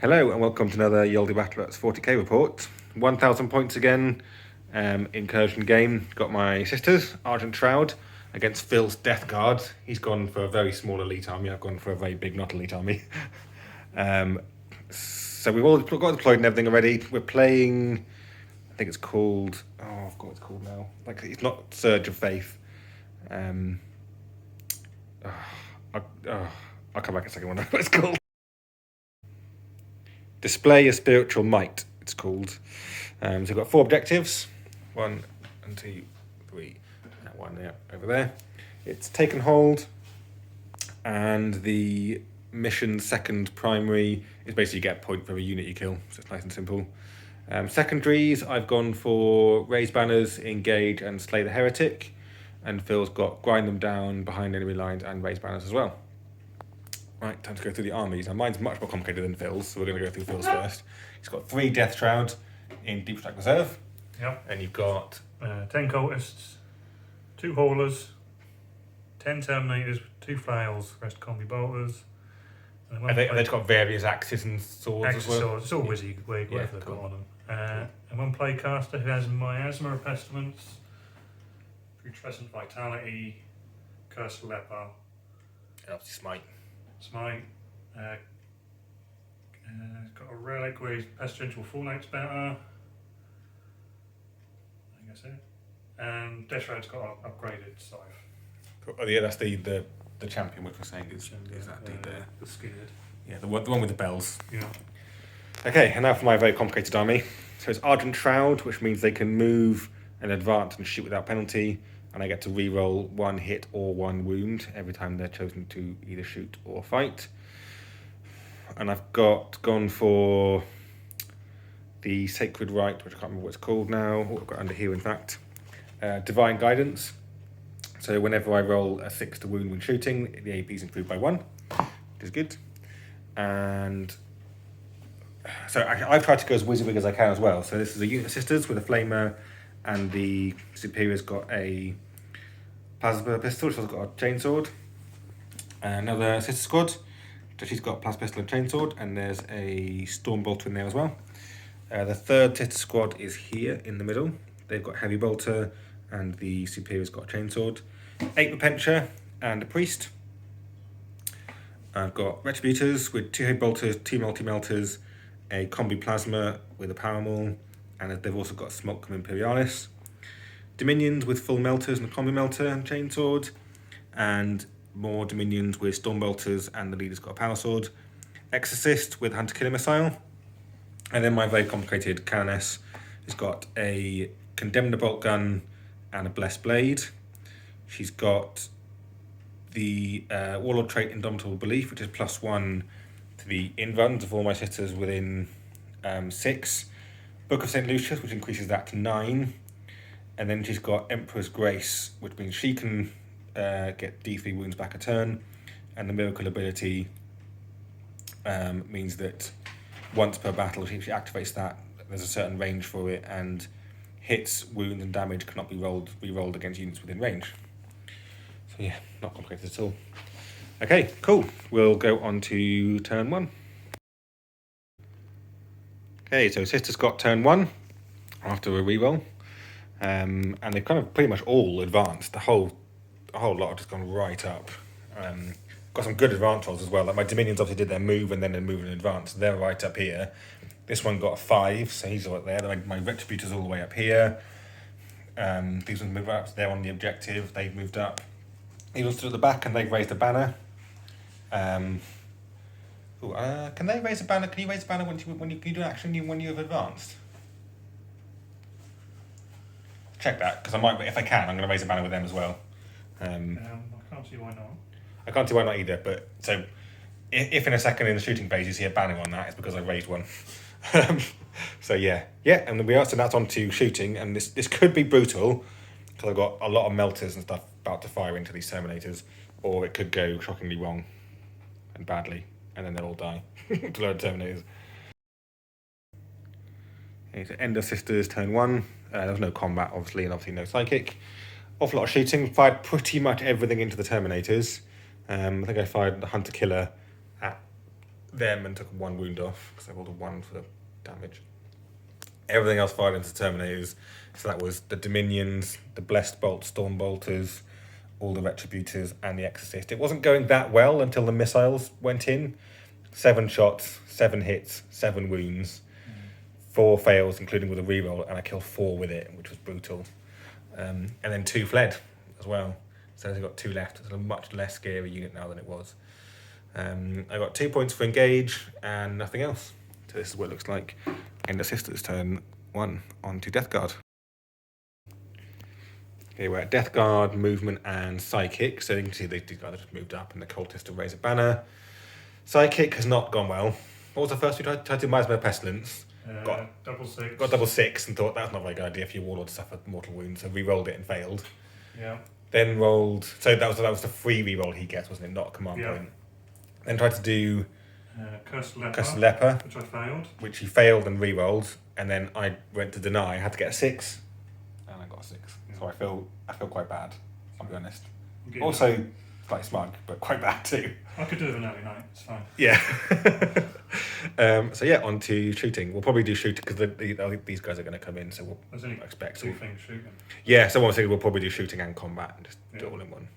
Hello and welcome to another Yoldi Battlets 40k report. 1000 points again, incursion game. Got my sisters, Argent Shroud, against Phil's Deathguard. He's gone for a very small elite army, I've gone for a very big not elite army. So we've all got deployed and everything already. We're playing, I think it's called, oh I forgot what it's called now. Like, it's not Surge of Faith. I'll come back in a second when I know what it's called. Display a Spiritual Might, it's called. So we've got 4 objectives. 1 and 2, 3. That one, yeah, over there. It's Taken Hold, and the mission's second primary is basically you get a point for every unit you kill, so it's nice and simple. Secondaries, I've gone for Raise Banners, Engage, and Slay the Heretic. And Phil's got Grind Them Down behind enemy lines and Raise Banners as well. Right, time to go through the armies. Now mine's much more complicated than Phil's, so we're going to go through Phil's first. He's got 3 Death Shroud in Deep Strike Reserve. Yep. And you've got 10 cultists, 2 haulers, 10 terminators, 2 flails, rest combi bolters. And they've got various axes and swords as well. Swords. It's all wizzy wig, whatever they've got on them. And 1 playcaster who has Miasma of Pestilence, Putrescent Vitality, Curse of Leper, and obviously Smite. Smite. Got a relic with Pestilential Fallout's better. I think that's it. And Death Shroud's got an upgraded scythe. Oh yeah, that's the champion, which we're saying is that dude there. The scared. Yeah, the one with the bells. Yeah. Okay, and now for my very complicated army. So it's Argent Shroud, which means they can move and advance and shoot without penalty, and I get to re-roll 1 hit or 1 wound every time they're chosen to either shoot or fight. And I've gone for the Sacred Rite, which I can't remember what it's called now, what I've got under here in fact. Divine Guidance. So whenever I roll a 6 to wound when shooting, the AP is improved by 1, which is good. And so I've tried to go as wizard as I can as well. So this is a unit of sisters with a flamer, and the superior's got a plasma pistol, she's also got a chainsword. Another sister squad, so she's got a plasma pistol and chainsword, and there's a storm bolter in there as well. The third sister squad is here in the middle. They've got heavy bolter, and the superior's got a chainsword. 8 repentia and a priest. I've got retributors with 2 heavy bolters, 2 multi-melters, a combi plasma with a power maul, and they've also got Smoke from Imperialis. Dominions with full melters and a combi melter and chainsword, and more Dominions with storm bolters, and the leader's got a power sword. Exorcist with hunter killer missile, and then my very complicated Canoness has got a Condemned bolt gun and a blessed blade. She's got the warlord trait Indomitable Belief, which is +1 to the inruns of all my sisters within 6. Book of St. Lucius, which increases that to 9. And then she's got Emperor's Grace, which means she can get D3 wounds back a turn. And the Miracle ability means that once per battle, she activates that. There's a certain range for it, and hits, wounds, and damage cannot be re-rolled against units within range. So yeah, not complicated at all. Okay, cool. We'll go on to turn 1. Okay, so sisters got turn 1 after a reroll, and they've kind of pretty much all advanced. The whole lot have just gone right up. Got some good advance rolls as well. Like my Dominions obviously did their move and then they moved in advance. So they're right up here. This one got a 5, so he's right there. My Retributor's all the way up here. These ones move up, so they're on the objective. They've moved up. These ones stood at the back and they've raised a banner. Can they raise a banner? Can you raise a banner when you do an action when you have advanced? Check that, because I might. If I can, I'm going to raise a banner with them as well. I can't see why not. I can't see why not either. But so, if in a second in the shooting phase you see a banner on that, it's because I raised one. So yeah, and then we are. So that's on to shooting, and this could be brutal because I've got a lot of melters and stuff about to fire into these Terminators, or it could go shockingly wrong and badly, and then they'll all die to load Terminators. Okay, so end of sisters turn 1. There was no combat obviously, and obviously no psychic. Awful lot of shooting. Fired pretty much everything into the Terminators. I think I fired the hunter killer at them and took 1 wound off because I rolled a 1 for the damage. Everything else fired into Terminators. So that was the Dominions, the Blessed Bolt, Storm Bolters, all the Retributors, and the Exorcist. It wasn't going that well until the missiles went in. 7 shots, 7 hits, 7 wounds, 4 fails, including with a reroll, and I killed 4 with it, which was brutal. And then 2 fled as well. So I've got 2 left. It's a much less scary unit now than it was. I got 2 points for engage and nothing else. So this is what it looks like. End of Sisters, turn 1 on to Deathguard. Okay, we're at Deathguard, movement and psychic. So you can see these guys just moved up and the cultist to raise a banner. Psychic has not gone well. What was the first we tried to do? Miasma Pestilence. Got double 6. Got double 6 and thought that's not a very good idea if your warlord suffered mortal wounds. So re-rolled it and failed. Yeah. Then rolled. So that was the free re-roll he gets, wasn't it? Not a command point. Then tried to do Cursed Leper, which I failed. which he failed and re-rolled. And then I went to deny. I had to get a 6, and I got a 6. So I feel quite bad. I'll be honest. Also, quite smug, but quite bad too. I could do it an early night. It's fine. Yeah. So yeah, on to shooting. We'll probably do shooting because these guys are going to come in, so There's only expect 2 things shooting. Yeah, so one thing we'll probably do shooting and combat and just do it all in one.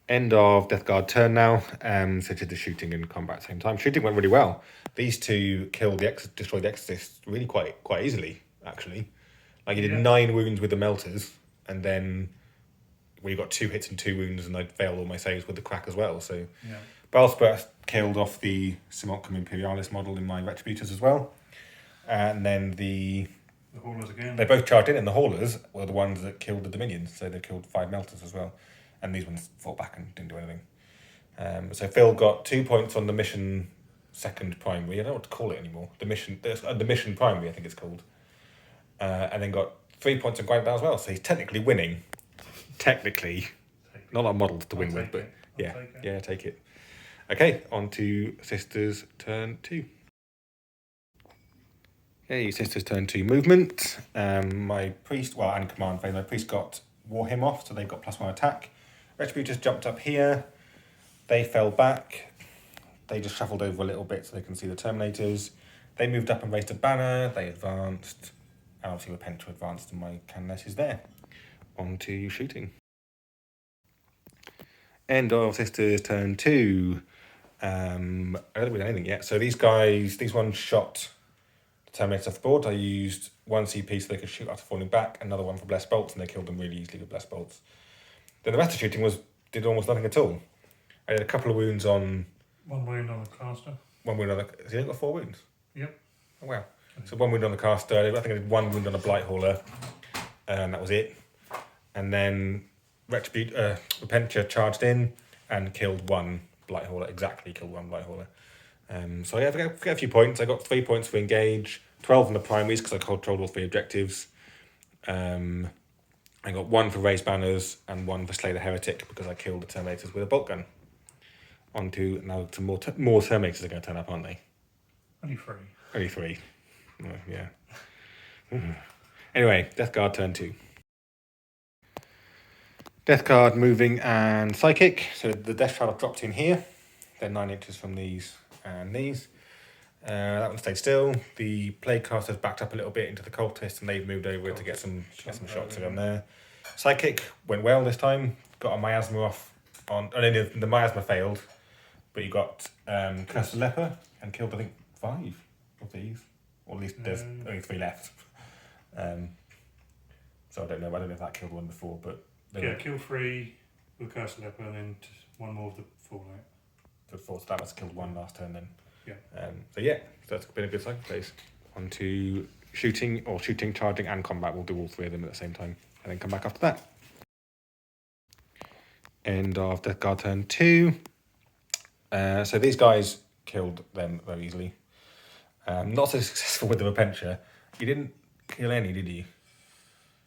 End of Deathguard turn now. So did the shooting and combat at the same time. Shooting went really well. These 2 destroyed the Exorcist really quite easily, actually. Like you did 9 wounds with the melters, and then we got 2 hits and 2 wounds, and I failed all my saves with the crack as well. So Balspur killed off the Simulacrum Imperialis model in my Retributors as well. And then the Haulers again. They both charged in, and the Haulers were the ones that killed the Dominions, so they killed 5 melters as well. And these ones fought back and didn't do anything. So Phil got 2 points on the mission second primary. I don't know what to call it anymore. The mission primary, I think it's called. And then got 3 points on Grind Down as well. So he's technically winning. Technically. Not a lot of models to win with, but take it. Okay, on to Sisters turn 2. Okay, Sisters turn 2 movement. My priest, and command phase, my priest got Warhammer off, so they've got +1 attack. Retributors jumped up here. They fell back. They just shuffled over a little bit so they can see the Terminators. They moved up and raised a banner. They advanced. And obviously Repenter advanced and my canoness is there. On to shooting. End of Sisters turn 2. I don't think we've done anything yet. So these ones shot the Terminators off the board. I used 1 CP so they could shoot after falling back, another one for Blessed Bolts, and they killed them really easily with Blessed Bolts. Then the rest of the shooting did almost nothing at all. I did a couple of wounds on... 1 wound on the caster. 1 wound on the... Has he only got 4 wounds? Yep. Oh, wow. So 1 wound on the caster. I think I did 1 wound on a Blight Hauler, and that was it. And then Repenter charged in and killed 1 Blight Hauler. Exactly killed 1 Blight Hauler. So yeah, I get a few points. I got 3 points for engage, 12 on the primaries because I controlled all 3 objectives. I got 1 for raise banners and 1 for slay the heretic because I killed the Terminators with a bolt gun. On to now some more Terminators are going to turn up, aren't they? Only 3. Only 3. Oh, yeah. Anyway, Deathguard turn 2. Deathguard moving and psychic. So the Death Shroud dropped in here. They're 9 inches from these and these. That one stayed still. The Plaguecasters backed up a little bit into the Cultist and they've moved over to get some shots around there. Psychic went well this time. Got a miasma off on... the miasma failed, but you got Curse of Leper and killed, I think, 5 of these. Or at least there's only 3 left. So I don't know if that killed one before, but... kill 3 with Curse of Leper and then 1 more of the Fallout. The 4th, that must have killed 1 last turn then. Yeah. So that's been a good cycle phase. On to shooting, charging and combat. We'll do all 3 of them at the same time and then come back after that. End of Deathguard turn 2. So these guys killed them very easily. Not so successful with the Repenter. You didn't kill any, did you?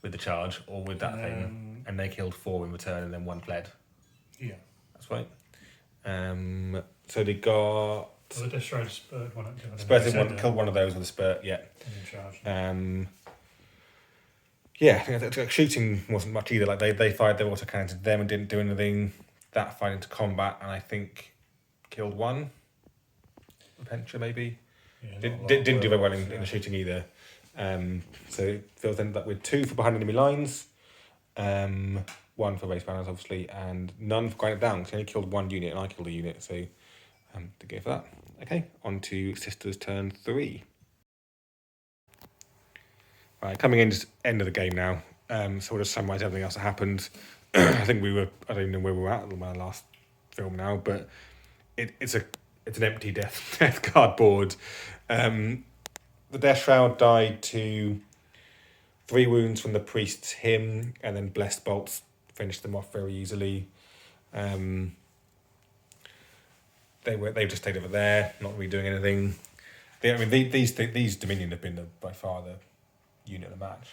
With the charge or with that thing? And they killed 4 in return and then 1 fled. Yeah. That's right. So they got... Well, the Death Shroud spurred one. Killed one of those with a spurt, yeah. And I think that shooting wasn't much either. Like they fired their autocannon to them and didn't do anything. That fired into combat, and I think killed one. Repentia maybe. Yeah, Didn't do very well in the shooting either. So Phil's ended up with 2 for behind enemy lines, 1 for race banners obviously, and none for grinding it down. So he only killed 1 unit and I killed a unit, so to go for that. Okay, on to Sisters turn 3. Right, coming in just end of the game now. So we'll just summarise everything else that happened. I think I don't even know where we were at my last film now, but it's an empty death card board. The Death Shroud died to 3 wounds from the Priest's Hymn, and then Blessed Bolts finished them off very easily. They've just stayed over there, not really doing anything. These Dominion have been by far the unit of the match.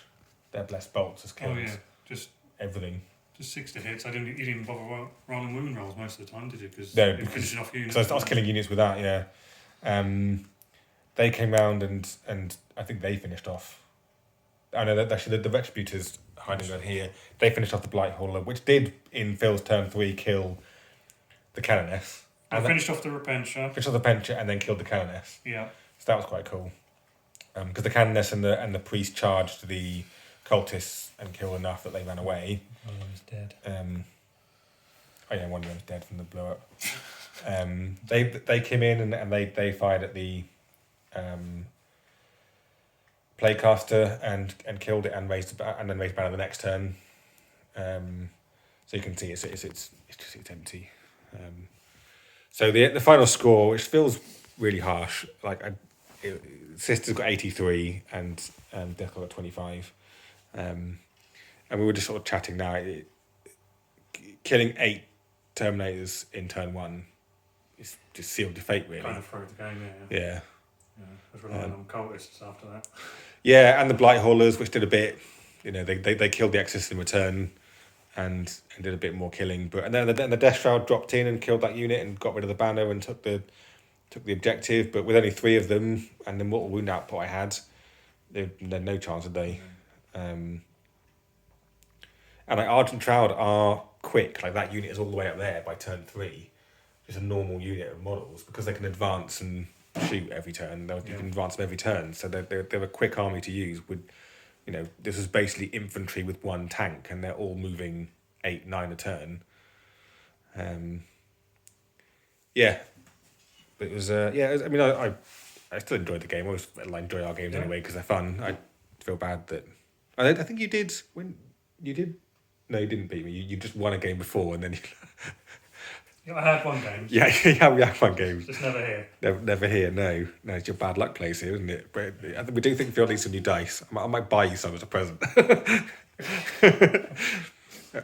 Their Blessed Bolts has killed just everything. Just 6 to hits. You didn't even bother rolling wound rolls most of the time, did you? Because finishing off units. So I was killing units with that, yeah. They came round and I think they finished off. I know that actually the Retributors hiding down here. They finished off the Blight Hauler, which did in Phil's turn 3 kill the Canoness. And finished off the Repentia. Finished off the Repentia and then killed the Canoness. Yeah. So that was quite cool. Because the Canoness and the Priest charged the Cultists and killed enough that they ran away. One of them is dead. One of them's dead from the blow up. They came in and they fired at the Playcaster and killed it and then raised banner the next turn. So you can see it's empty. So the final score, which feels really harsh, Sisters got 83 and Deathguard got 25. And we were just sort of chatting now. Killing 8 Terminators in turn 1 is just sealed your fate, really. Kind of through the game, Yeah. Yeah, I was relying on Cultists after that. Yeah, and the Blight Haulers, which did a bit, they killed the Exorcist in return and did a bit more killing. But and then the Death Shroud dropped in and killed that unit and got rid of the banner and took the objective. But with only 3 of them and the mortal wound output I had, they had no chance, did they? And Argent Shroud are quick. That unit is all the way up there by turn 3. Just a normal unit of models because they can advance and shoot every turn. You can advance them every turn, so they're a quick army to use. This is basically infantry with 1 tank, and they're all moving 8-9 a turn. But it was I still enjoyed the game. I always enjoy our games anyway because they're fun. I feel bad that I think you did when you did. No, you didn't beat me. You just won a game before, and then you. I had 1 game. Yeah, we had 1 game. Just never here. Never here. No, it's your bad luck place here, isn't it? But we do think Phil needs some new dice. I might buy you some as a present.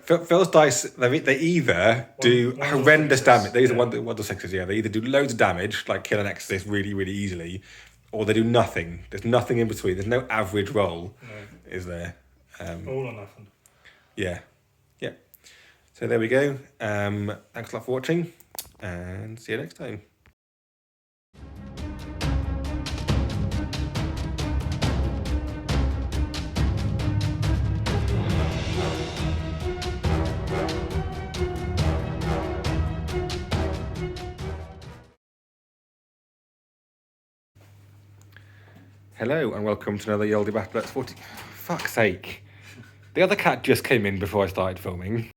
Phil's dice, they either do horrendous damage. These are 1-6s. Yeah, they either do loads of damage, like kill an Exorcist really, really easily, or they do nothing. There's nothing in between. There's no average roll. No. Is there? All or nothing. Yeah. So there we go. Thanks a lot for watching, and see you next time. Hello and welcome to another Yoldi Battle at 40. Fuck's sake. The other cat just came in before I started filming.